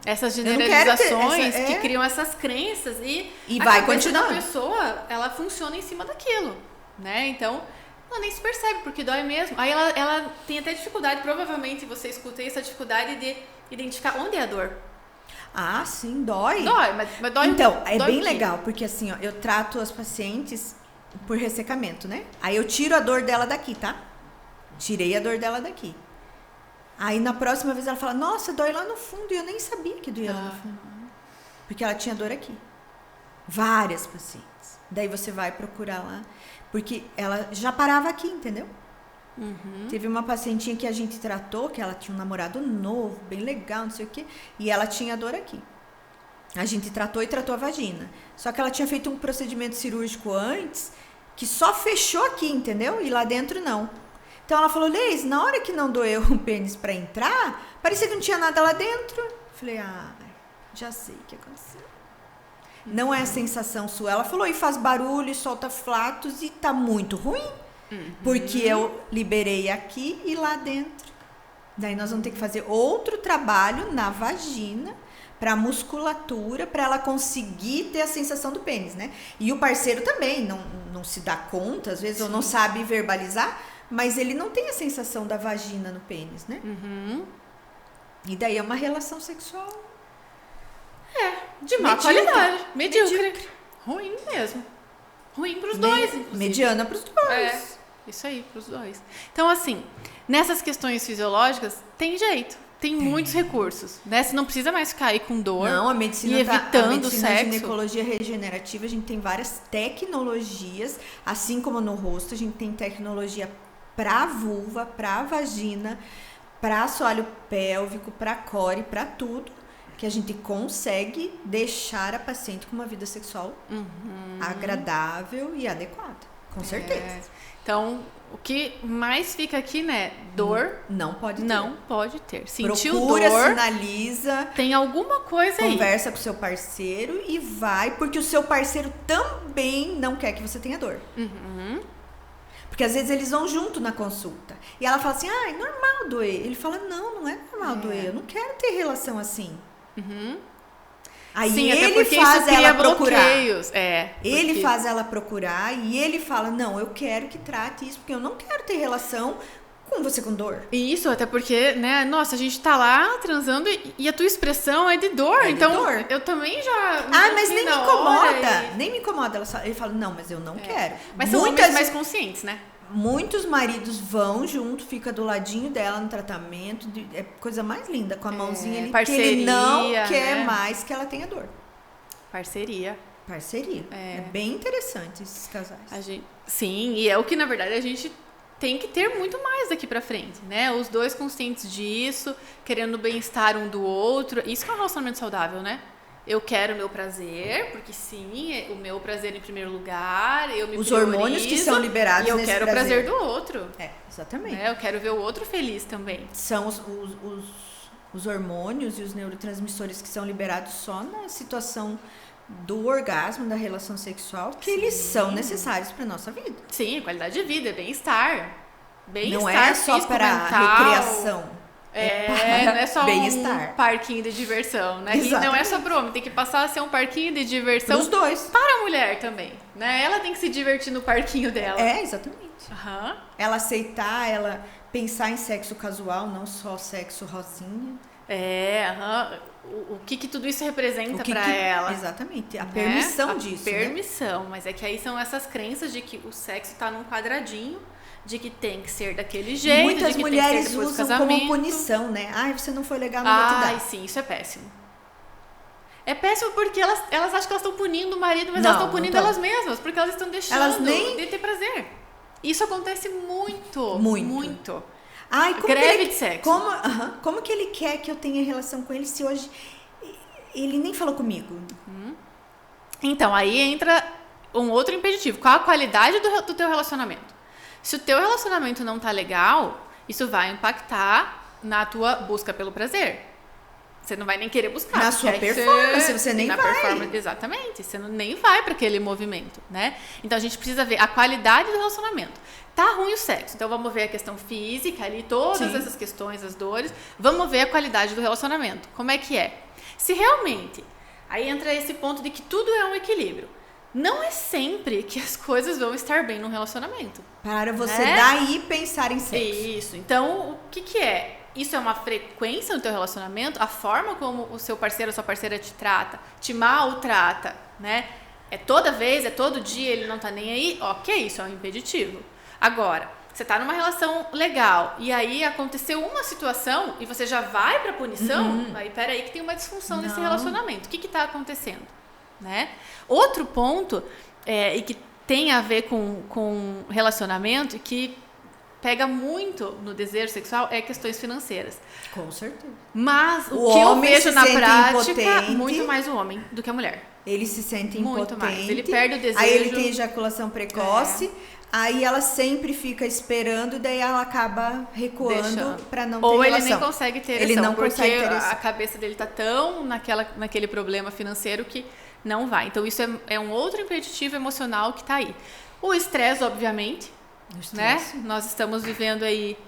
Essas Eu não quero ter generalizações essa- que é. criam essas crenças e a vai cabeça da continuando. pessoa, ela funciona em cima daquilo, né? Então, ela nem se percebe porque dói mesmo. Aí ela tem até dificuldade, provavelmente você escuta essa dificuldade de identificar onde é a dor. Ah, sim, dói. Dói, mas dói. Então, é dói bem o quê? legal, porque assim, ó, eu trato as pacientes por ressecamento, né? Aí eu tiro a dor dela daqui, tá? Tirei a dor dela daqui. Aí na próxima vez ela fala, nossa, dói lá no fundo, e eu nem sabia que doía lá no fundo. Porque ela tinha dor aqui. Várias pacientes. Daí você vai procurar lá, porque ela já parava aqui, entendeu? Teve uma pacientinha que a gente tratou, que ela tinha um namorado novo, bem legal, não sei o quê, e ela tinha dor aqui. A gente tratou e tratou a vagina. Só que ela tinha feito um procedimento cirúrgico antes, que só fechou aqui, entendeu? E lá dentro não. Então ela falou, Leis, na hora que não doeu o pênis pra entrar, parecia que não tinha nada lá dentro. Falei, já sei o que aconteceu. Não é a sensação sua. Ela falou, e faz barulho, e solta flatos, e tá muito ruim. Porque eu liberei aqui e lá dentro. Daí nós vamos ter que fazer outro trabalho na vagina, pra musculatura, pra ela conseguir ter a sensação do pênis, né? E o parceiro também não se dá conta, às vezes, ou não sabe verbalizar, mas ele não tem a sensação da vagina no pênis, né? E daí é uma relação sexual. De má Medíocre. qualidade. Medíocre. Ruim mesmo. Ruim pros dois, inclusive. Mediana pros dois. É, isso aí, pros dois. Então, assim, nessas questões fisiológicas, tem jeito. Tem muitos recursos, né? Você não precisa mais ficar aí com dor. Não, a medicina, e evitando a medicina o sexo. ginecologia regenerativa, a gente tem várias tecnologias, assim como no rosto, a gente tem tecnologia pra vulva, pra vagina, pra assoalho pélvico, pra core, pra tudo, que a gente consegue deixar a paciente com uma vida sexual agradável e adequada, com certeza. Então, o que mais fica aqui, né? Dor Não pode ter. não pode ter. Sentiu Procura, dor, sinaliza, tem alguma coisa aí. conversa com o seu parceiro e vai, porque o seu parceiro também não quer que você tenha dor. Porque às vezes eles vão junto na consulta. E ela fala assim, é normal doer. Ele fala, não é normal doer, eu não quero ter relação assim. Aí Sim, até ele porque faz isso cria ela procurar. bloqueios. Ele porque- faz ela procurar e ele fala, não, eu quero que trate isso, porque eu não quero ter relação com você com dor. Isso, até porque, né, nossa, a gente tá lá transando e a tua expressão é de dor. É de então, dor. eu também já... Mas nem me incomoda. Nem me incomoda. Ele fala, não, mas eu não quero. Mas são homens mais conscientes, né? Muitos maridos vão junto, fica do ladinho dela no tratamento. É coisa mais linda, com a mãozinha ali. Parceria, que ele não quer né? mais que ela tenha dor. Parceria. É bem interessante esses casais. Sim, e é o que, na verdade, a gente tem que ter muito mais daqui pra frente, né? Os dois conscientes disso, querendo o bem-estar um do outro. Isso que é um relacionamento saudável, né? Eu quero o meu prazer, porque sim, o meu prazer em primeiro lugar, eu me Os priorizo, hormônios que são liberados e eu nesse quero o prazer do outro. Exatamente. Eu quero ver o outro feliz também. São os hormônios e os neurotransmissores que são liberados só na situação do orgasmo, da relação sexual, que eles são necessários para nossa vida. Sim, qualidade de vida, bem-estar. Não é só para recreação. Não é só bem-estar. Um parquinho de diversão, né? Exatamente. E não é só pro homem, tem que passar a ser um parquinho de diversão os dois. Para a mulher também, né? Ela tem que se divertir no parquinho dela. Exatamente. Uhum. Ela aceitar, ela pensar em sexo casual, não só sexo rosinha. O que tudo isso representa para ela. Exatamente, a permissão disso. Permissão, mas é que aí são essas crenças de que o sexo tá num quadradinho, de que tem que ser daquele jeito, muitas de que mulheres tem que ser depois do usam casamento. como punição, né? Você não foi legal, não vou te dar. Sim, isso é péssimo. É péssimo porque elas acham que elas estão punindo o marido, mas elas estão punindo elas mesmas, porque elas estão deixando de ter prazer. Isso acontece muito. Muito. Greve de sexo. Como que ele quer que eu tenha relação com ele se hoje ele nem falou comigo? Então, aí entra um outro impeditivo. Qual a qualidade do teu relacionamento? Se o teu relacionamento não tá legal, isso vai impactar na tua busca pelo prazer. Você não vai nem querer buscar. Na sua performance, você nem vai. Exatamente, você nem vai para aquele movimento, né? Então, a gente precisa ver a qualidade do relacionamento. Tá ruim o sexo, então vamos ver a questão física ali, todas essas questões, as dores. Vamos ver a qualidade do relacionamento. Como é que é? Se realmente, aí entra esse ponto de que tudo é um equilíbrio. Não é sempre que as coisas vão estar bem no relacionamento. Para você daí pensar em sexo. Isso. Então, o que é? Isso é uma frequência no teu relacionamento? A forma como o seu parceiro ou sua parceira te trata, te maltrata, né? É toda vez, é todo dia, ele não tá nem aí? Ok, isso é um impeditivo. Agora, você tá numa relação legal e aí aconteceu uma situação e você já vai pra punição, aí peraí que tem uma disfunção nesse relacionamento. O que tá acontecendo? Né? Outro ponto, e que tem a ver com relacionamento e que pega muito no desejo sexual é questões financeiras. Com certeza. Mas o que eu vejo na prática, muito mais o homem do que a mulher. Ele se sente muito impotente. Mais. Ele perde o desejo. Aí ele tem ejaculação precoce. Aí ela sempre fica esperando, daí ela acaba recuando para não ter relação. Ou ele nem consegue ter ereção, ele não porque consegue ter ereção. A cabeça dele tá tão naquele problema financeiro que não vai. Então isso é um outro impeditivo emocional que tá aí. O estresse, obviamente, né? Nós estamos vivendo aí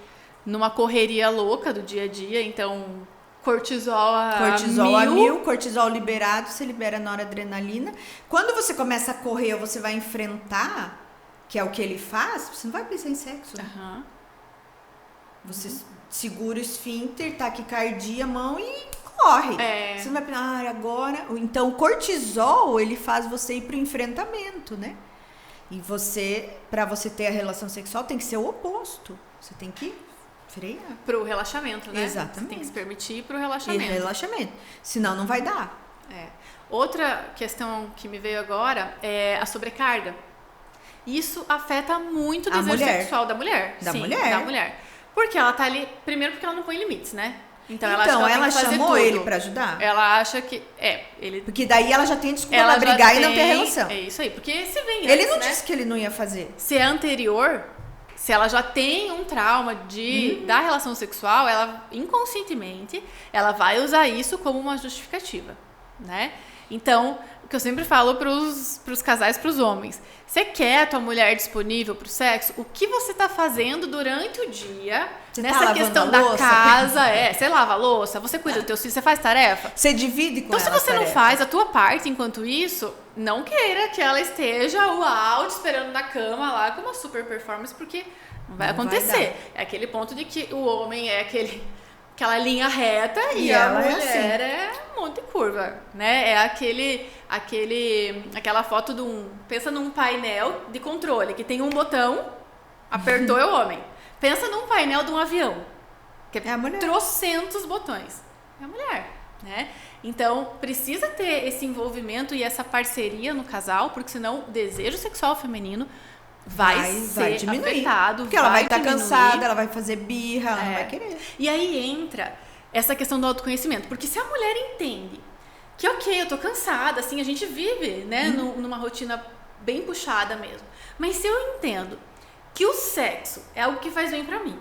numa correria louca do dia a dia, então cortisol a mil, cortisol liberado, você libera noradrenalina. Quando você começa a correr ou você vai enfrentar, que é o que ele faz, você não vai pensar em sexo. Né? Você segura o esfíncter, taquicardia, mão e corre. Você não vai pensar, agora... Então, o cortisol, ele faz você ir pro enfrentamento, né? E para você ter a relação sexual, tem que ser o oposto. Você tem que frear. Pro relaxamento, né? Exatamente. Você tem que se permitir pro relaxamento. E relaxamento. Senão, não vai dar. Outra questão que me veio agora é a sobrecarga. Isso afeta muito o desejo sexual da mulher. Da mulher. Porque ela tá ali, primeiro porque ela não põe limites, né? Então ela chamou ele pra ajudar? Ela acha que... ele... Porque daí ela já tem desculpa pra brigar e não ter relação. É isso aí, porque se vem ele não disse que ele não ia fazer. Se é anterior, se ela já tem um trauma da relação sexual, ela inconscientemente, ela vai usar isso como uma justificativa, né? Então, o que eu sempre falo pros casais, pros homens, você quer a tua mulher disponível pro sexo? O que você tá fazendo durante o dia, nessa questão da casa? Você lava a louça, você cuida dos teus filhos, você faz tarefa? Você divide com ela. Então, se você não faz a tua parte enquanto isso, não queira que ela esteja te esperando na cama lá com uma super performance, porque Não vai Não vai acontecer. É aquele ponto de que o homem é aquela linha reta e a ela mulher é um monte de curva, né? É aquela foto pensa num painel de controle que tem um botão, apertou é o homem. Pensa num painel de um avião, que É a mulher. trocentos botões. É a mulher, né? Então, precisa ter esse envolvimento e essa parceria no casal, porque senão o desejo sexual feminino vai ser diminuir, afetado. porque ela vai estar diminuir. cansada, ela vai fazer birra, ela não vai querer. E aí entra essa questão do autoconhecimento, porque se a mulher entende que, ok, eu tô cansada, assim, a gente vive, né, numa rotina bem puxada mesmo, mas se eu entendo que o sexo é algo que faz bem pra mim,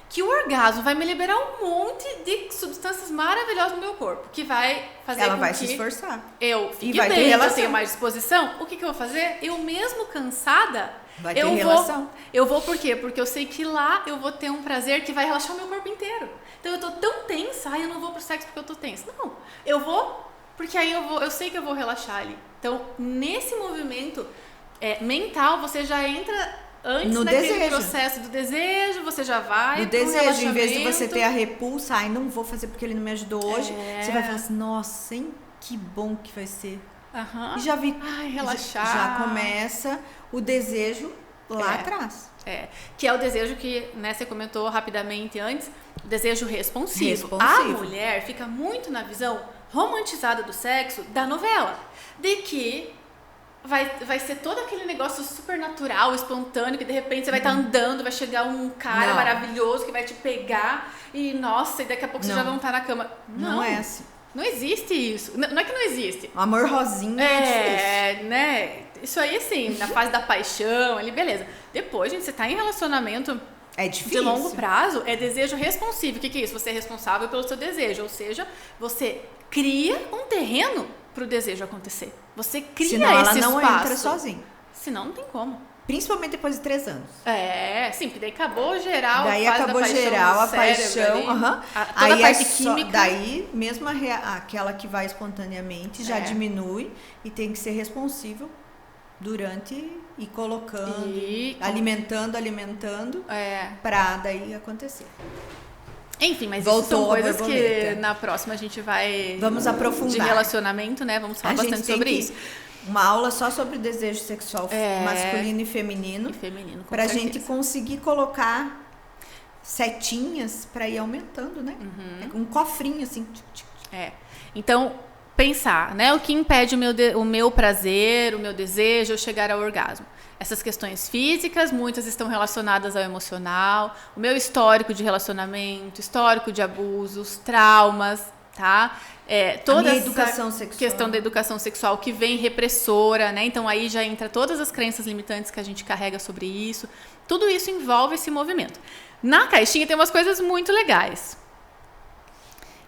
que o orgasmo vai me liberar um monte de substâncias maravilhosas no meu corpo, que vai fazer Ela com vai que se esforçar. eu fique vai ter bem, que eu relação. tenha mais disposição. O que eu vou fazer? Eu mesmo cansada, Vai ter relação. Eu vou por quê? Porque eu sei que lá eu vou ter um prazer que vai relaxar o meu corpo inteiro. Então eu tô tão tensa, eu não vou pro sexo porque eu tô tensa. Não, eu vou porque aí eu sei que eu vou relaxar ali. Então, nesse movimento mental, você já entra antes no daquele desejo. processo do desejo, você já vai No pro desejo, em vez de relaxamento. você ter a repulsa, não vou fazer porque ele não me ajudou hoje, você vai falar assim, nossa, hein, que bom que vai ser. Aham. E já vi, relaxar. já começa o desejo lá atrás. Que é o desejo que, né, você comentou rapidamente antes, o desejo responsivo. A mulher fica muito na visão romantizada do sexo da novela, de que vai ser todo aquele negócio super natural, espontâneo, que de repente você vai estar andando, vai chegar um cara maravilhoso que vai te pegar e, nossa, e daqui a pouco vocês já vão estar na cama. Não é assim. Não existe isso. Não é que não existe. O amor rosinha é difícil. Né? Isso aí, assim, na fase da paixão, ali, beleza. Depois, gente, você tá em relacionamento de longo prazo, é desejo responsivo. O que é isso? Você é responsável pelo seu desejo. Ou seja, você cria um terreno pro desejo acontecer. Você cria Senão esse ela não espaço. entra sozinha. Senão não tem como. Principalmente depois de 3 anos. Sim, porque daí acabou geral. Daí a fase acabou da paixão geral, a no cérebro paixão. ali, Toda a aí parte química. Daí, mesmo aquela que vai espontaneamente, já diminui e tem que ser responsível durante e colocando, alimentando, pra daí acontecer. Enfim, mas isso são coisas que na próxima a gente vai... Vamos aprofundar. De relacionamento, né? Vamos falar bastante sobre isso. Uma aula só sobre desejo sexual masculino e feminino. Pra gente conseguir colocar setinhas pra ir aumentando, né? Um cofrinho assim. Então, pensar, né? O que impede o meu prazer, o meu desejo, eu chegar ao orgasmo? Essas questões físicas, muitas estão relacionadas ao emocional, o meu histórico de relacionamento, histórico de abusos, traumas, tá? Toda a essa educação sexual. Questão da educação sexual que vem repressora, né? Então aí já entra todas as crenças limitantes que a gente carrega sobre isso. Tudo isso envolve esse movimento. Na caixinha tem umas coisas muito legais.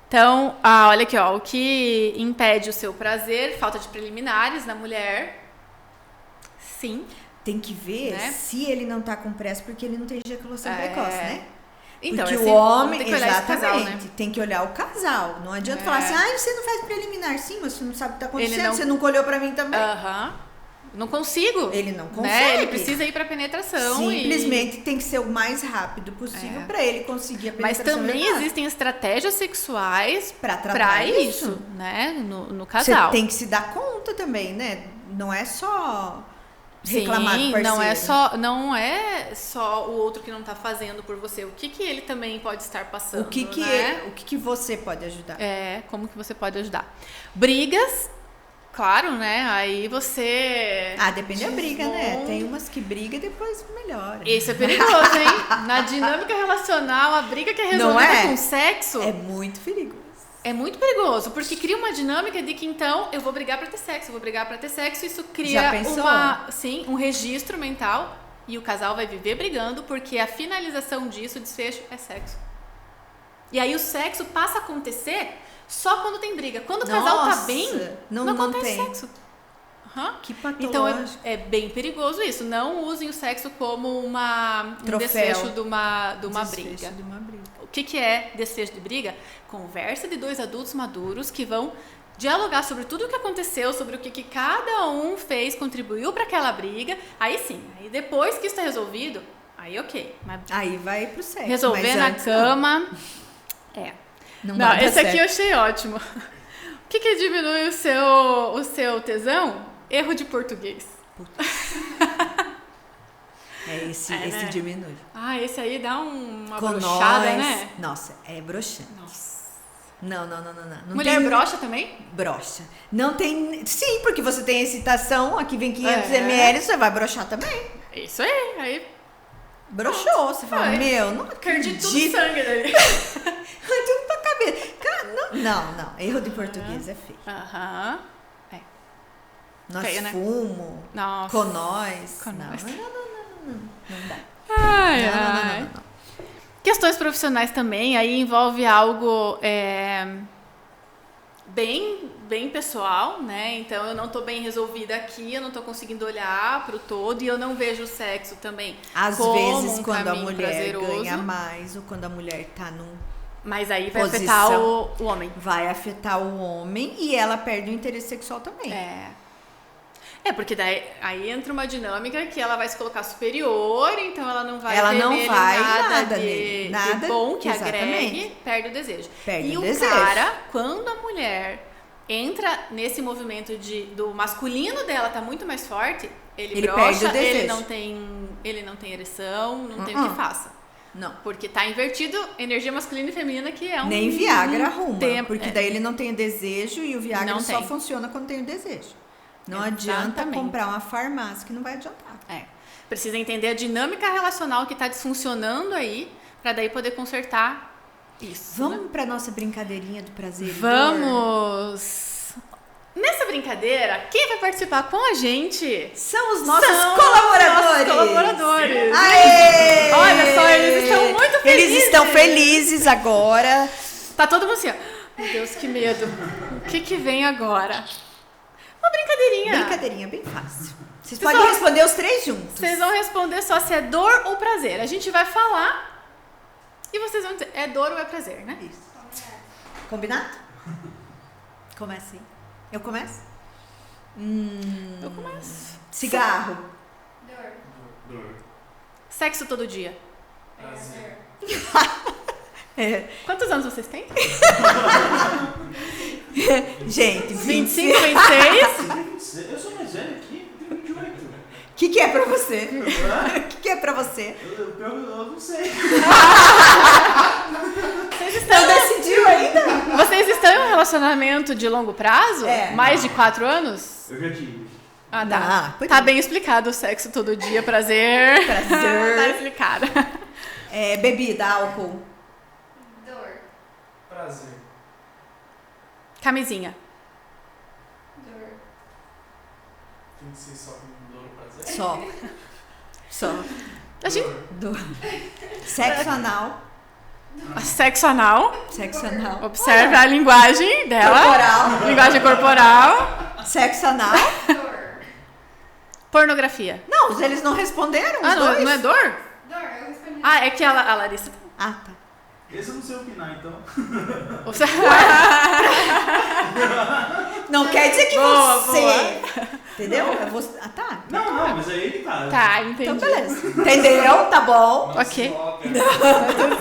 Então, olha aqui, o que impede o seu prazer, falta de preliminares na mulher. Sim. Tem que ver, né, se ele não tá com pressa, porque ele não tem ejaculação precoce, né? Então, porque o homem, tem que olhar exatamente, esse casal, né? tem que olhar o casal. Não adianta falar assim, você não faz preliminar. Sim, mas você não sabe o que tá acontecendo, você nunca olhou pra mim também. Não consigo. Ele não consegue. Né? Ele precisa ir pra penetração. Simplesmente tem que ser o mais rápido possível pra ele conseguir a penetração. Mas também existem estratégias sexuais pra tratar isso, né? No casal. Você tem que se dar conta também, né? Não é só reclamar do parceiro. Não é só o outro que não tá fazendo por você. O que ele também pode estar passando, o que você pode ajudar? Como que você pode ajudar? Brigas, claro, né? Aí você... depende da briga, né? Tem umas que briga e depois melhora. Isso é perigoso, hein? Na dinâmica relacional, a briga que é resolvida com sexo... É muito perigoso. É muito perigoso, porque cria uma dinâmica de que, então, eu vou brigar pra ter sexo, isso cria um registro mental, e o casal vai viver brigando, porque a finalização disso, o desfecho, é sexo. E aí o sexo passa a acontecer só quando tem briga. Quando o casal tá bem, não acontece sexo. Que patológico. Então é bem perigoso isso. Não usem o sexo como um desfecho de uma briga. O que é desfecho de briga? Conversa de 2 adultos maduros que vão dialogar sobre tudo o que aconteceu, sobre o que cada um fez, contribuiu para aquela briga. Aí sim, aí depois que isso está resolvido, Aí ok. Mas Aí vai pro sexo. resolver mas na antes, cama. Não, Não, vai dar esse aqui eu certo. achei ótimo. O que diminui o seu tesão? Erro de português. Esse né? diminui. Ah, esse aí dá uma Com brochada, nós, né? Nossa, é broxante. Nossa. Não. Mulher tem brocha também? brocha. Não tem. Sim, porque você tem excitação, aqui vem 500 É. ml, você vai brochar também. Isso aí. Broxou. Você fala, Foi. meu, não Perdi acredito. tudo o sangue dali. Tudo pra cabeça. Cara, não. Erro de português é feio. Aham. Nós Feio, né? fumo. Nossa. Com nós. Com Não, nós. não dá. Ai, Não. ai. Questões profissionais também, aí envolve algo bem pessoal, né? Então eu não tô bem resolvida aqui, eu não tô conseguindo olhar pro todo e eu não vejo o sexo também Às como vezes, um quando a caminho mulher prazeroso, ganha mais, ou quando a mulher tá num. mas aí vai posição. afetar o homem. Vai afetar o homem e ela perde o interesse sexual também. Porque daí aí entra uma dinâmica que ela vai se colocar superior, então ela não vai Ela ver não nele vai nada nele, de nada, bom que exatamente. agregue, perde o desejo. Perde e o o desejo. cara, quando a mulher entra nesse movimento do masculino dela tá muito mais forte, ele Ele brocha, perde o desejo. ele não tem ereção, não tem o que faça. Não. Porque tá invertido energia masculina e feminina, que é um Nem Viagra arruma. tempo, Porque daí ele não tem o desejo e o Viagra Não só tem. funciona quando tem o desejo. Não adianta Exatamente. comprar uma farmácia que não vai adiantar. Precisa entender a dinâmica relacional que tá disfuncionando aí, pra daí poder consertar isso. né? Vamos pra nossa brincadeirinha do prazer e dor? Vamos! Nessa brincadeira, quem vai participar com a gente São os nossos são colaboradores. nossos colaboradores. Aê! Olha só, eles estão muito felizes. Eles estão felizes agora. Tá todo mundo assim, ó. Meu Deus, que medo. O que vem agora? Uma brincadeirinha. Brincadeirinha bem fácil. Vocês Vocês podem só- responder os três juntos. Vocês vão responder só se é dor ou prazer. A gente vai falar e vocês vão dizer, é dor ou é prazer, né? Isso. Combinado? Começa aí. Eu começo? Eu começo. Cigarro. Dor. Sexo todo dia. Prazer. É. Quantos anos vocês têm? Gente, 25, 26? Eu sou mais velho aqui, eu tenho 28. O que é pra você? O que é pra você? Eu não sei. Não decidiu ainda? Vocês estão em um relacionamento de longo prazo? É. Mais de 4 anos? Eu já tive. Ah, tá. Ah, pois Tá é. bem explicado o sexo todo dia, prazer. Prazer. Tá explicado. É, bebida, álcool. Dor. Prazer. Camisinha. Dor. Tem que ser só com dor ou prazer? Só. A gente... Do... Sexo anal. Sexo anal. Sexo anal. Observe a linguagem dela. Corporal. Linguagem corporal. Sexo anal. Dor. Pornografia. Não, eles não responderam os Ah, dois. não é dor? Dor, eu respondi. Ah, é que a Larissa... Ah, tá. Esse eu não sei opinar, então. Não quer dizer que Boa, você... Entendeu? Eu vou... Ah, tá. Não, mas aí ele tá. Tá, entendi. Então, beleza. Entendeu? Tá bom. Ok. Foca.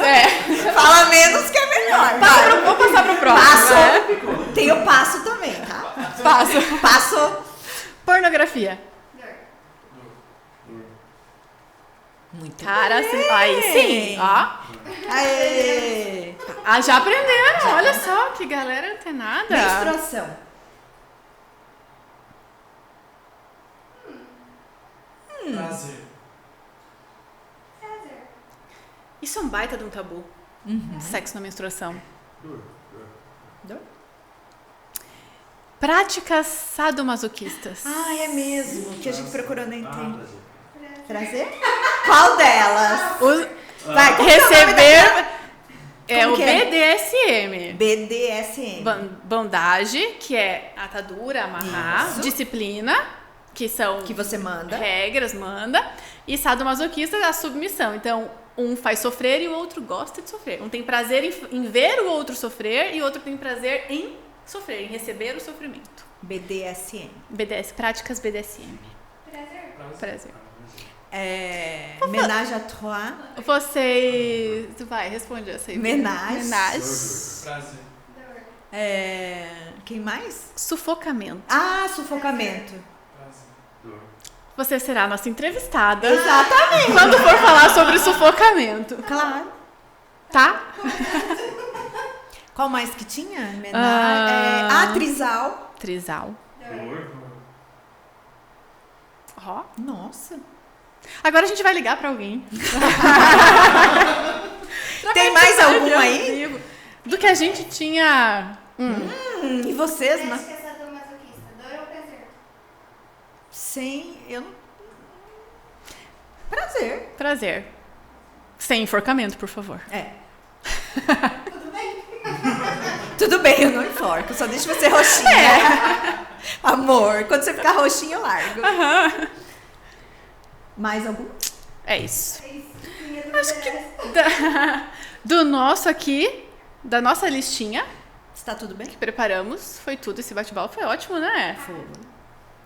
É. Fala menos que é melhor. Vai. Vou passar pro próximo. Passo. né? Tem o passo também, tá? Passo. Passo. Pornografia. Dor. Dor. Muito Cara, bem. assim, aí sim, ó. Aê. Ah, já aprenderam, olha só, que galera antenada. Menstruação. Prazer. Prazer. Isso é um baita de um tabu. Sexo na menstruação. Dor. Dor? Práticas sadomasoquistas. Ah, é mesmo. Que a gente procurou na internet. Prazer. Prazer? Qual delas? Vai, qual que é o nome Receber é Como o que é? BDSM. BDSM. Bandagem, que é atadura, amarrar, Isso. disciplina, que são Que você manda. regras, manda, e sadomasoquista é a submissão. Então, um faz sofrer e o outro gosta de sofrer. Um tem prazer em ver o outro sofrer e o outro tem prazer em sofrer, em receber o sofrimento. BDSM. Práticas BDSM. Prazer. Prazer. Ménage à trois. Você... Vai, responde essa aí. Ménage. Ménage. Prazer. Dor. Quem mais? Sufocamento. Ah, sufocamento. Prazer. Dor. Você será a nossa entrevistada. Exatamente. Quando for falar sobre sufocamento. Claro. Tá? Qual mais que tinha? Ménage. Trisal. Trisal. Dor. Ó. Nossa. Agora a gente vai ligar pra alguém. Tem mais algum aí? Do que a gente tinha... E vocês? Médica sadomasoquista. Dor ou prazer? Sem... Prazer. Prazer. Sem enforcamento, por favor. Tudo bem? Tudo bem, eu não enforco, só deixo você roxinha. Amor, quando você ficar roxinho, eu largo. Mais algum? É isso. É isso. Acho que... Do nosso aqui, da nossa listinha Está tudo bem? que preparamos, foi tudo. Esse bate-bola foi ótimo, né?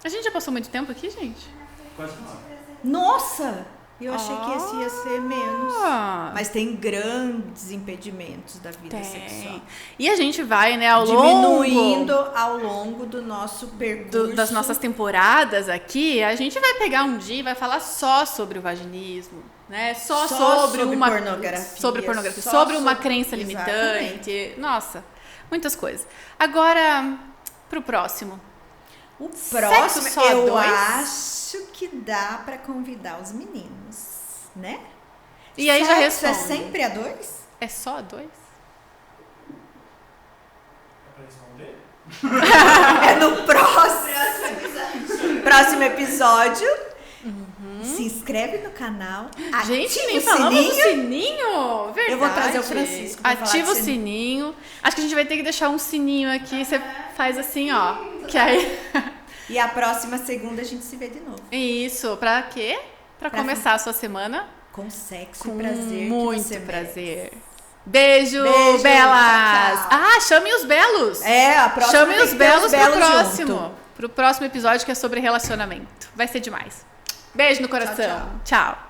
A gente já passou muito tempo aqui, gente? Quase nada. Nossa! Eu achei que esse ia ser menos. Ah, Mas tem grandes impedimentos da vida sexual. tem. E a gente vai, né, ao Diminuindo longo ao longo do nosso percurso. das nossas temporadas aqui, a gente vai pegar um dia e vai falar só sobre o vaginismo, né? Só sobre uma pornografia. sobre pornografia, só sobre uma sobre- crença Exatamente. limitante. Nossa, muitas coisas. Agora pro próximo. O próximo, Sexo só a eu dois? acho que dá pra convidar os meninos, né? E aí já Sexo responde. é sempre a dois? É só a dois? É pra responder? É no próximo, Próximo episódio. próximo episódio. Se inscreve no canal. Gente, ativa nem o falamos do sininho. sininho. Verdade. Eu vou trazer o Francisco pra falar Ativa o de sininho. Acho que a gente vai ter que deixar um sininho aqui. Você faz assim, ó. Que aí... E a próxima segunda a gente se vê de novo. Isso, pra quê? Pra começar a sua semana Com sexo com e prazer. muito que você prazer. Beijo, Beijo, belas! tchau, tchau. Ah, chamem os belos! É, a próxima Chamem tem os que ter belos pro junto. próximo. Pro próximo episódio que é sobre relacionamento. Vai ser demais. Beijo no coração. Tchau. Tchau.